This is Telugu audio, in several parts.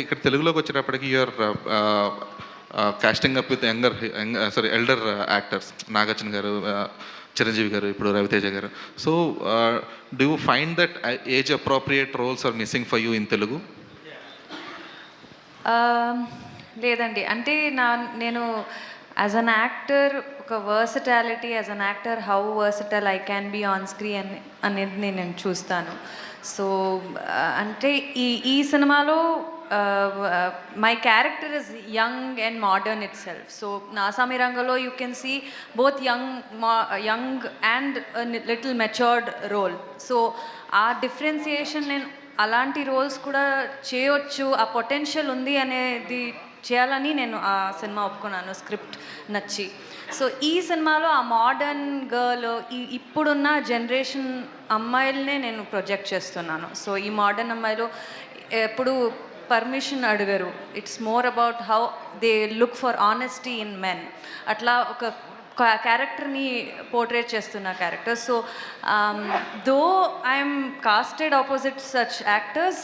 ఇక్కడ తెలుగులోకి వచ్చేటప్పటికి you are casting up with elder actors, Nagarjuna garu, Chiranjeevi garu, ఇప్పుడు Raviteja garu. So do you find that age appropriate roles are missing for you in Telugu? లేదండి, అంటే నేను యాజ్ అన్ యాక్టర్ ఒక versatility, as an actor how versatile I can be on screen అనేది నేను చూస్తాను. సో అంటే ఈ సినిమాలో my character is young and modern itself. So Nasami Rangalo you can see both young and a little matured role. So our differentiation in అలాంటి రోల్స్ కూడా చేయొచ్చు, ఆ పొటెన్షియల్ ఉంది అనేది చేయాలని నేను ఆ సినిమా ఒప్పుకున్నాను, స్క్రిప్ట్ నచ్చి. సో ఈ సినిమాలో ఆ మోడర్న్ గర్ల్, ఇప్పుడున్న జనరేషన్ అమ్మాయిలనే నేను ప్రొజెక్ట్ చేస్తున్నాను. సో ఈ మోడర్న్ అమ్మాయిలు ఎప్పుడు పర్మిషన్ అడగరు. It's more about how they look for honesty in men. అట్లా ఒక క్యారెక్టర్ని పోర్ట్రేట్ చేస్తున్న character. So though I'm casted opposite such actors,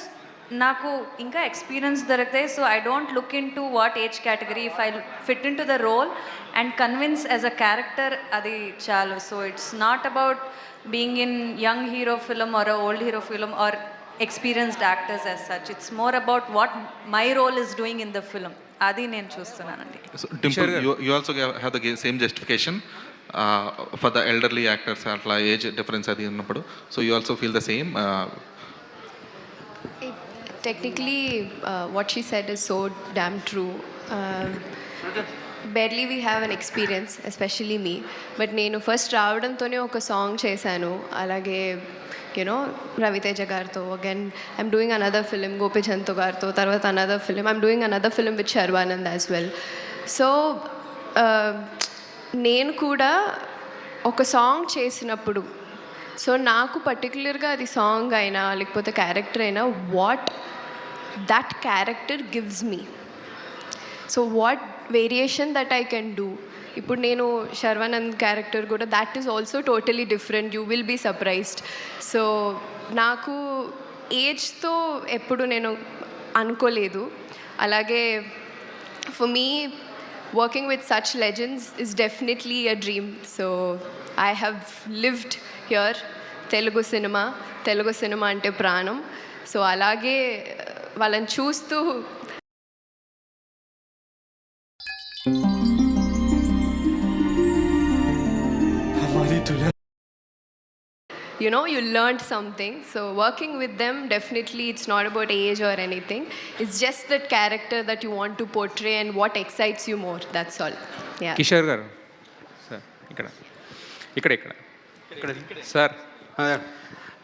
నాకు ఇంకా ఎక్స్పీరియన్స్ దొరుకుతాయి. So I don't look into what age category, if I fit into the role and convince as a character, అది చాలు. So it's not about being in young hero film or old hero film or experienced actors as such. It's more about what my role is doing in the film. Adi nenu chustunanandi. So Dimple, you also have the same justification for the elderly actors, atla age difference adi unnappudu. So you also feel the same? Technically what she said is so damn true. Barely we have an experience, especially me, but నేను ఫస్ట్ రావడంతోనే ఒక సాంగ్ చేశాను. అలాగే యూనో రవితేజ గారితో, again I'm doing another film గోపిచంద్తో గారితో, తర్వాత another film I'm doing another film with Sharwanand as well. So నేను కూడా ఒక సాంగ్ చేసినప్పుడు, సో నాకు పర్టికులర్గా అది సాంగ్ అయినా లేకపోతే క్యారెక్టర్ అయినా what that character gives me, so what variation that I can do. ఇప్పుడు నేను శర్వానంద్ క్యారెక్టర్ కూడా that is also totally different, you will be surprised. So నాకు ఏజ్తో ఎప్పుడు నేను అనుకోలేదు. అలాగే for me working with such legends is definitely a dream. So I have lived here. Telugu cinema అంటే ప్రాణం. సో అలాగే వాళ్ళని చూస్తూ you know, you learned something. So working with them, definitely it's not about age or anything. It's just that character that you want to portray and what excites you more. That's all. Yeah. Kishore garu sir, ikkada sir,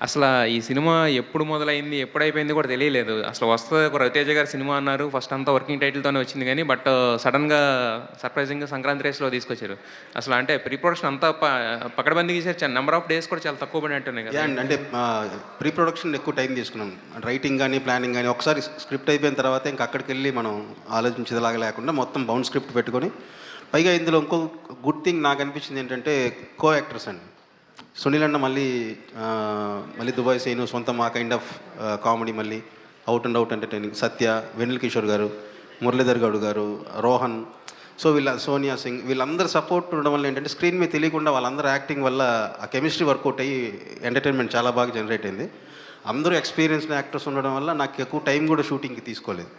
అసలు ఈ సినిమా ఎప్పుడు మొదలైంది ఎప్పుడు అయిపోయింది కూడా తెలియలేదు. అసలు వస్తుంది ఒక రవితేజ గారి సినిమా అన్నారు, ఫస్ట్ అంతా వర్కింగ్ టైటిల్తోనే వచ్చింది కానీ బట్ సడన్గా సర్ప్రైజింగ్గా సంక్రాంతి రేస్లో తీసుకొచ్చారు. అసలు అంటే ప్రీ ప్రొడక్షన్ అంతా పకడ్బందీగా చేశారు, నెంబర్ ఆఫ్ డేస్ కూడా చాలా తక్కువ పడినట్టున్నాయి కదా. అంటే ప్రీ ప్రొడక్షన్ ఎక్కువ టైం తీసుకున్నాం, రైటింగ్ కానీ ప్లానింగ్ కానీ. ఒకసారి స్క్రిప్ట్ అయిపోయిన తర్వాత ఇంకా అక్కడికి వెళ్ళి మనం ఆలోచించేలాగా లేకుండా మొత్తం బౌండ్ స్క్రిప్ట్ పెట్టుకొని, పైగా ఇందులో ఇంకో గుడ్ థింగ్ నాకు అనిపించింది ఏంటంటే కో యాక్టర్స్ అండి. సునీల్ అన్న మళ్ళీ దుబాయ్ సీను సొంతం ఆ కైండ్ ఆఫ్ కామెడీ, మళ్ళీ అవుట్ అండ్ అవుట్ ఎంటర్టైనింగ్. సత్య, వెన్నెల కిషోర్ గారు, మురళీధర్ గౌడ్ గారు, రోహన్, సో సోనియా సింగ్, వీళ్ళందరూ సపోర్ట్ ఉండడం వల్ల ఏంటంటే స్క్రీన్ మీద తెలియకుండా వాళ్ళందరూ యాక్టింగ్ వల్ల ఆ కెమిస్ట్రీ వర్కౌట్ అయ్యి ఎంటర్టైన్మెంట్ చాలా బాగా జనరేట్ అయింది. అందరూ ఎక్స్పీరియన్స్డ్ యాక్టర్స్ ఉండడం వల్ల నాకు ఎక్కువ టైం కూడా షూటింగ్కి తీసుకోలేదు.